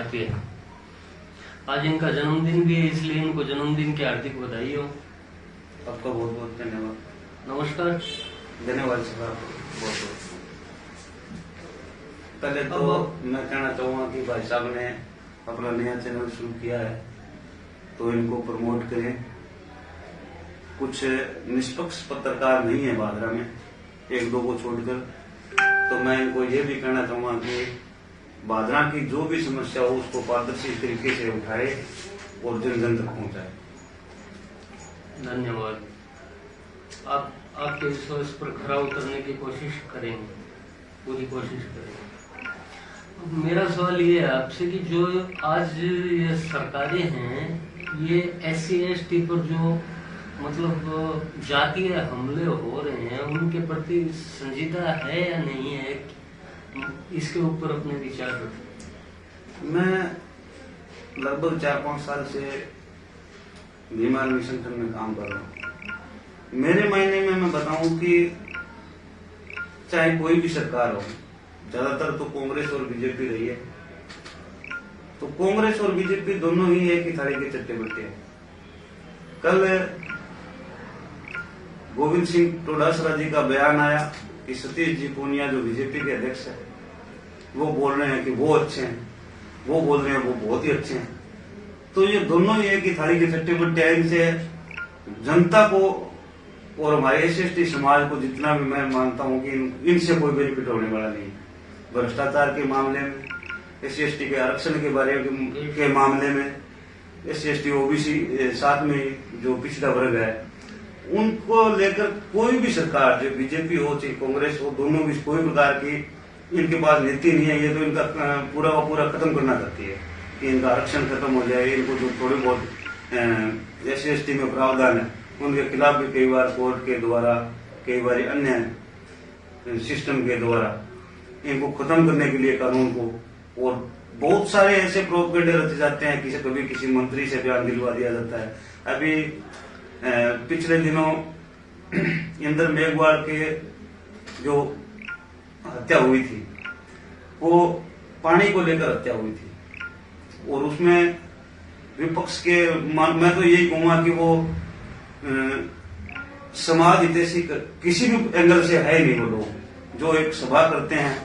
चाहते हैं। आज इनका जन्मदिन भी है, इसलिए इनको जन्मदिन की हार्दिक बधाई हो। आपका बहुत बहुत धन्यवाद। नमस्कार। धन्यवाद सर, बहुत बहुत। पहले तो मैं कहना चाहूँगा कि भाई साहब ने अपना नया चैनल शुरू किया है तो इनको प्रमोट करें। कुछ निष्पक्ष पत्रकार नहीं है भादरा में, एक दो को छोड़कर। तो मैं इनको ये भी कहना चाहूँगा कि भादरा की जो भी समस्या हो उसको पारदर्शी तरीके से उठाए और जन जन तक पहुँचाए। धन्यवाद। आप आपके विश्वास पर खरा उतरने की कोशिश करेंगे, पूरी कोशिश करेंगे। मेरा सवाल ये है आपसे कि जो आज ये सरकारें हैं, ये SC/ST पर जो मतलब जातीय हमले हो रहे हैं, उनके प्रति संजीदा है या नहीं है, इसके ऊपर अपने विचार रखें। मैं लगभग 4-5 साल से भीम आर्मी संगठन में काम कर रहा हूँ। मेरे मायने में मैं बताऊं कि चाहे कोई भी सरकार हो, ज्यादातर तो कांग्रेस और बीजेपी रही है, तो कांग्रेस और बीजेपी दोनों ही एक ही थाली के चट्टे बट्टे हैं। कल गोविंद सिंह डोटासरा जी का बयान आया कि सतीश जी पूनिया जो बीजेपी के अध्यक्ष है वो बोल रहे हैं कि वो अच्छे हैं, वो बोल रहे हैं वो बहुत ही अच्छे हैं। तो ये दोनों ही एक ही थाली के चट्टे बट्टे हैं। इनसे जनता को और हमारे SC/ST समाज को जितना भी मैं मानता हूं कि इनसे कोई बेनिफिट होने वाला नहीं है। भ्रष्टाचार के मामले में, SC/ST के आरक्षण के बारे के मामले में, SC/ST OBC साथ में जो पिछड़ा वर्ग है उनको लेकर कोई भी सरकार, जो बीजेपी हो चाहे कांग्रेस हो, दोनों भी कोई प्रकार की इनके पास नीति नहीं है। ये तो इनका पूरा का पूरा खत्म करना चाहती है कि इनका आरक्षण खत्म हो जाए। इनको जो थोड़े बहुत SC/ST में प्रावधान है उनके खिलाफ भी कई बार कोर्ट के द्वारा, कई बार अन्य सिस्टम के द्वारा इनको खत्म करने के लिए कानून को, और बहुत सारे ऐसे प्रोपेगेंडे रचे जाते हैं कि कभी किसी मंत्री से बयान दिलवा दिया जाता है। अभी पिछले दिनों इंदर मेघवाल के जो हत्या हुई थी वो पानी को लेकर हत्या हुई थी, और उसमें विपक्ष के मैं तो यही कहूंगा कि वो समाज हितैषी किसी भी एंगल से है नहीं। वो लोग जो एक सभा करते हैं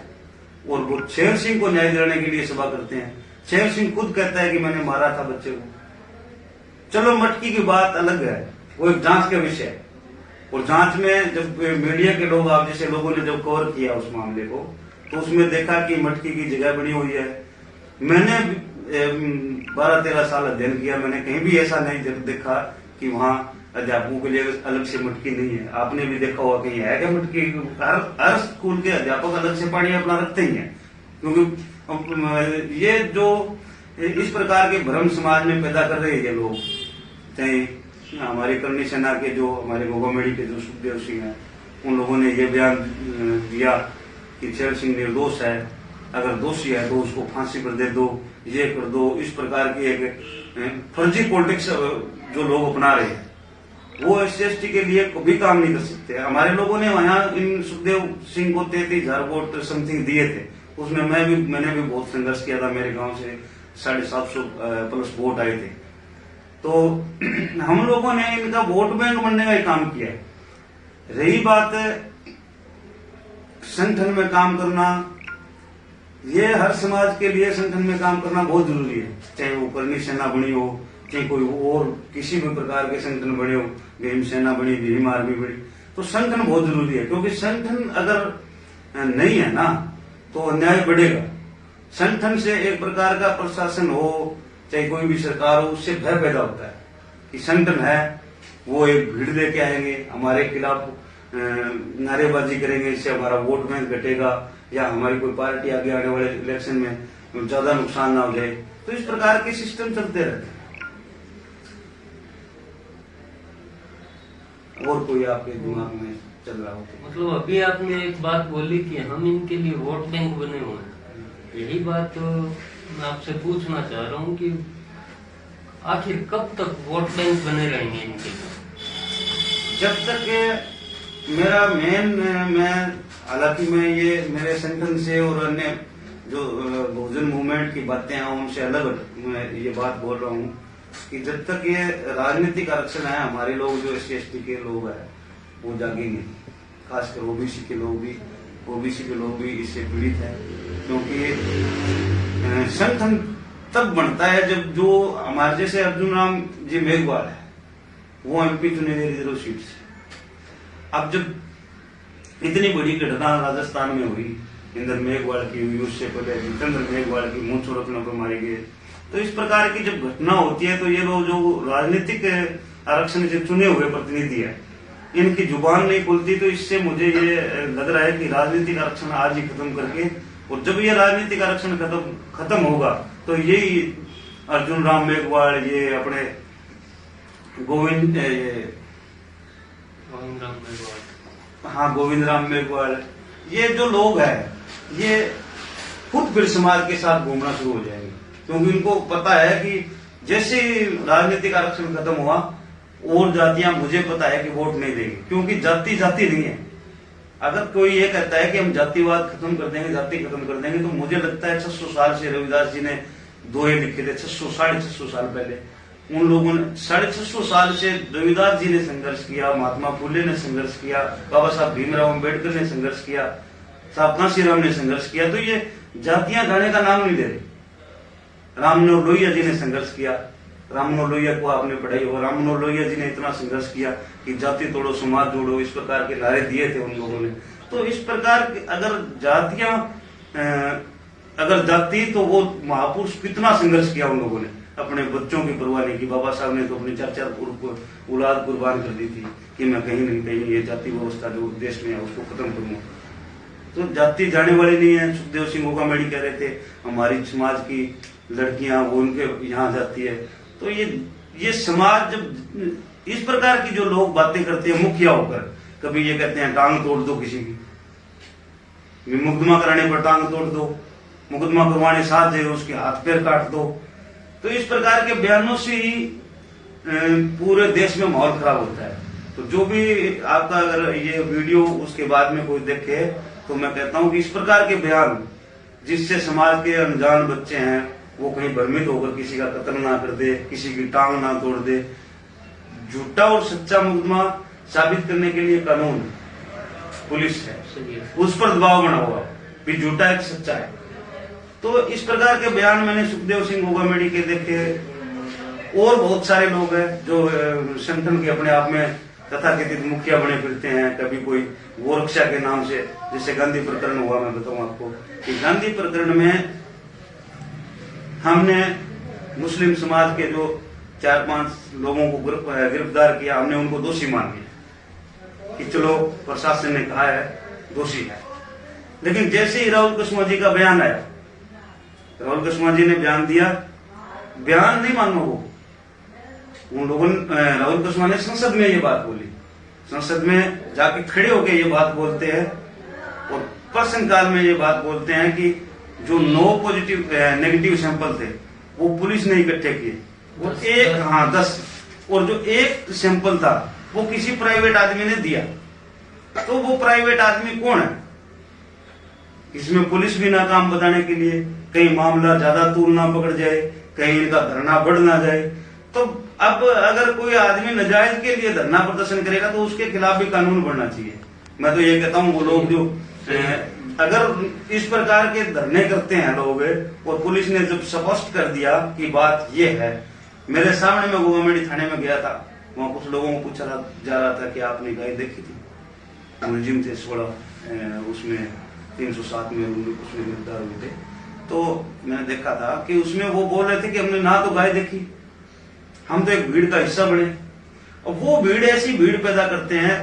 और वो शेर सिंह को न्याय दिलाने के लिए सभा करते हैं। शेर सिंह खुद कहता है कि मैंने मारा था बच्चे को। चलो मटकी की बात अलग है, वो एक जांच का विषय है, और जांच में जब मीडिया के लोग, आप जैसे लोगों ने जब कवर किया उस मामले को, तो उसमें देखा कि मटकी की जगह बनी हुई है। मैंने 12-13 साल अध्ययन किया, मैंने कहीं भी ऐसा नहीं देखा कि वहां अध्यापकों के लिए अलग से मटकी नहीं है। आपने भी देखा होगा कहीं है क्या मटकी? हर स्कूल के अध्यापक अलग से पानी अपना रखते ही हैं, क्योंकि ये जो इस प्रकार के भ्रम समाज में पैदा कर रहे हैं लोग, चाहे हमारी करनी सेना के जो हमारे गोगामेड़ी के जो सुखदेव सिंह है, उन लोगों ने ये बयान दिया कि शेर सिंह निर्दोष है, अगर दोषी है तो उसको फांसी पर दे दो, ये कर दो। इस प्रकार की एक फर्जी पॉलिटिक्स जो लोग अपना रहे हैं वो SC/ST के लिए कभी काम नहीं कर सकते। हमारे लोगों ने वहां इन सुखदेव सिंह को 33,000 वोट समथिंग दिए थे, उसमें मैंने भी बहुत संघर्ष किया था। मेरे गांव से 750 प्लस वोट आए थे। तो हम लोगों ने इनका वोट बैंक बनने का ही काम किया है। रही बात संगठन में काम करना, ये हर समाज के लिए संगठन में काम करना बहुत जरूरी है। चाहे वो करनी सेना बनी हो, चाहे कोई और किसी भी प्रकार के संगठन बने हो, भीम सेना बनी, भीम आर्मी बनी, तो संगठन बहुत जरूरी है। क्योंकि संगठन अगर नहीं है ना तो अन्याय बढ़ेगा। संगठन से एक प्रकार का प्रशासन हो, चाहे कोई भी सरकार हो, उससे भय पैदा होता है कि संगठन है, वो एक भीड़ लेके आएंगे, हमारे खिलाफ नारेबाजी करेंगे, इससे हमारा वोट बैंक घटेगा, या हमारी कोई पार्टी आगे आने वाले इलेक्शन में ज्यादा नुकसान ना हो जाए। तो इस प्रकार के सिस्टम चलते रहते हैं। और कोई आपके दिमाग में चल रहा हो? मतलब अभी आपने एक बात बोली कि हम इनके लिए वोट बैंक बने हुए हैं, यही बात मैं आपसे पूछना चाह रहा हूँ कि आखिर कब तक वोट बैंक बने रहेंगे इनके लिए? जब तक मेरा मैं हालांकि मैं ये मेरे संगठन से और अन्य जो बहुजन मूवमेंट की बातें हैं उनसे अलग मैं ये बात बोल रहा हूँ कि जब तक ये राजनीतिक आरक्षण है, हमारे लोग जो SC/ST के लोग हैं वो जागेंगे, खासकर ओबीसी के लोग भी इससे पीड़ित है। क्योंकि संगठन तब बनता है जब जो हमारे जैसे अर्जुन राम जी मेघवाल है वो MP चुने गए रिजर्व सीट से। अब जब इतनी बड़ी घटना राजस्थान में हुई, इंद्र मेघवाल की हुई, उससे पहले जितेंद्र मेघवाल की मुंह चोरकने पर मारे गए, तो इस प्रकार की जब घटना होती है तो ये लोग जो राजनीतिक आरक्षण से चुने हुए प्रतिनिधि है, इनकी जुबान नहीं खुलती। तो इससे मुझे ये लग रहा है कि राजनीतिक आरक्षण आज ही खत्म करके, और जब ये राजनीतिक आरक्षण खत्म होगा तो यही अर्जुन राम मेघवाल, ये अपने गोविंद राम मेघवाल, ये जो लोग हैं ये खुद फिर समाज के साथ घूमना शुरू हो जाएंगे। क्योंकि उनको पता है कि जैसे राजनीतिक आरक्षण खत्म हुआ और जातियां मुझे पता है कि वोट नहीं देंगी, क्योंकि जाति नहीं है। अगर कोई ये कहता है कि हम जातिवाद खत्म कर देंगे, जाति खत्म कर देंगे, तो मुझे लगता है 600 साल से रविदास जी ने दोहे लिखे थे, 600-650 साल पहले। उन लोगों ने 650 साल से रविदास जी ने संघर्ष किया, महात्मा फुले ने संघर्ष किया, बाबा साहब भीमराव अम्बेडकर ने संघर्ष किया, साहब कांशीराम ने संघर्ष किया। तो ये जातियां जाने का नाम नहीं ले रही। राममनोहर लोहिया जी ने संघर्ष किया, राममनोहर लोहिया को आपने पढ़ाई हो, राममनोहर लोहिया जी ने इतना संघर्ष किया कि जाति तोड़ो समाज जोड़ो, इस प्रकार के नारे दिए थे उन लोगों ने। तो इस प्रकार के अगर जाति तो वो महापुरुष कितना संघर्ष किया उन लोगों ने, अपने बच्चों की परवाह नहीं की। बाबा साहब ने तो अपनी 4 औलाद कुर्बान कर दी थी कि मैं कहीं नहीं कहीं ये जाति व्यवस्था जो देश में है उसको खत्म करूंगा। तो जाति जाने वाली नहीं है। सुखदेव सिंह ओकामेडी कह रहे थे हमारी समाज की लड़कियां वो उनके यहाँ जाती है। तो ये समाज जब इस प्रकार की जो लोग बातें करते हैं मुखिया होकर, कभी ये कहते हैं टांग तोड़ दो किसी की, मुकदमा कराने पर टांग तोड़ दो, मुकदमा करवाने साथ दे उसके हाथ पैर काट दो। तो इस प्रकार के बयानों से ही पूरे देश में माहौल खराब होता है। तो जो भी आपका अगर ये वीडियो उसके बाद में कोई देखे तो मैं कहता हूं कि इस प्रकार के बयान जिससे समाज के अनजान बच्चे हैं वो कहीं भ्रमित होकर किसी का कत्ल ना कर दे, किसी की टांग ना तोड़ दे। झूठा और सच्चा मुकदमा साबित करने के लिए कानून पुलिस है, उस पर दबाव बना हुआ भी झूठा है सच्चा है। तो इस प्रकार के बयान मैंने सुखदेव सिंह ओकामेडी के देखे, और बहुत सारे लोग हैं जो संगठन के अपने आप में तथाकथित मुखिया बने फिरते हैं। कभी कोई गोरक्षा के नाम से, जैसे गांधी प्रकरण हुआ, मैं बताऊं आपको कि गांधी प्रकरण में हमने मुस्लिम समाज के जो 4-5 लोगों को गिरफ्तार किया, हमने उनको दोषी मान लिया कि चलो प्रशासन ने कहा है दोषी है। लेकिन जैसे ही राहुल कुशवाहा जी का बयान आया, राहुल कुशवाहा जी ने बयान दिया, बयान नहीं मानो वो उन लोगों ने, राहुल कुशवाहा ने संसद में ये बात बोली, संसद में जाके खड़े होकर ये बात बोलते हैं और प्रश्नकाल में ये बात बोलते हैं कि जो 9 पॉजिटिव नेगेटिव सैंपल थे वो पुलिस ने इकट्ठे किए, वो 10, और जो 1 सैंपल था वो किसी प्राइवेट आदमी ने दिया। तो वो प्राइवेट आदमी कौन है? इसमें पुलिस भी नाकाम बताने के लिए, कहीं मामला ज्यादा तूल ना पकड़ जाए, कहीं इनका धरना बढ़ ना जाए। तो अब अगर कोई आदमी नजायज के लिए धरना प्रदर्शन करेगा तो उसके खिलाफ भी कानून बनना चाहिए। मैं तो ये कहता हूँ वो लोग जो अगर इस प्रकार के धरने करते हैं लोग, और पुलिस ने जब स्पष्ट कर दिया कि बात ये है, मेरे सामने मैं ओकामेडी थाने में गया था, वहां कुछ लोगों को पूछा जा रहा था कि आपने गाय देखी थी, मुलजिम थे 16, उसमें 307 में उसमें गिरफ्तार हुए थे। तो मैंने देखा था कि उसमें वो बोल रहे थे कि हमने ना तो गाय देखी, हम तो एक भीड़ का हिस्सा बने। और वो भीड़ ऐसी भीड़ पैदा करते हैं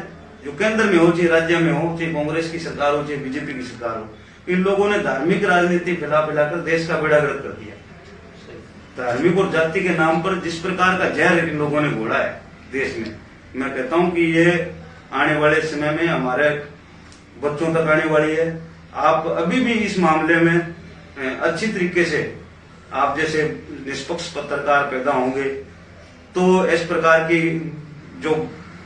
जो केंद्र में हो, चाहे राज्य में हो, चाहे कांग्रेस की सरकार हो, चाहे बीजेपी की सरकार हो। इन लोगों ने धार्मिक राजनीति फैलाकर देश का बेड़ा गर्क कर दिया। धार्मिक और जाति के नाम पर जिस प्रकार का जहर इन लोगों ने घोड़ा है देश में, मैं कहता हूं कि ये आने वाले समय में हमारे बच्चों तक आने वाली है। आप अभी भी इस मामले में अच्छी तरीके से, आप जैसे निष्पक्ष पत्रकार पैदा होंगे तो इस प्रकार की जो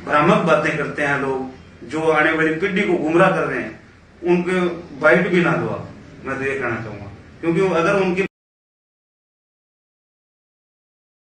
भ्रामक बातें करते हैं लोग, जो आने वाली पीढ़ी को गुमराह कर रहे हैं, उनके बाइट भी ना दो। मैं तो ये कहना चाहूंगा। क्योंकि अगर उनकी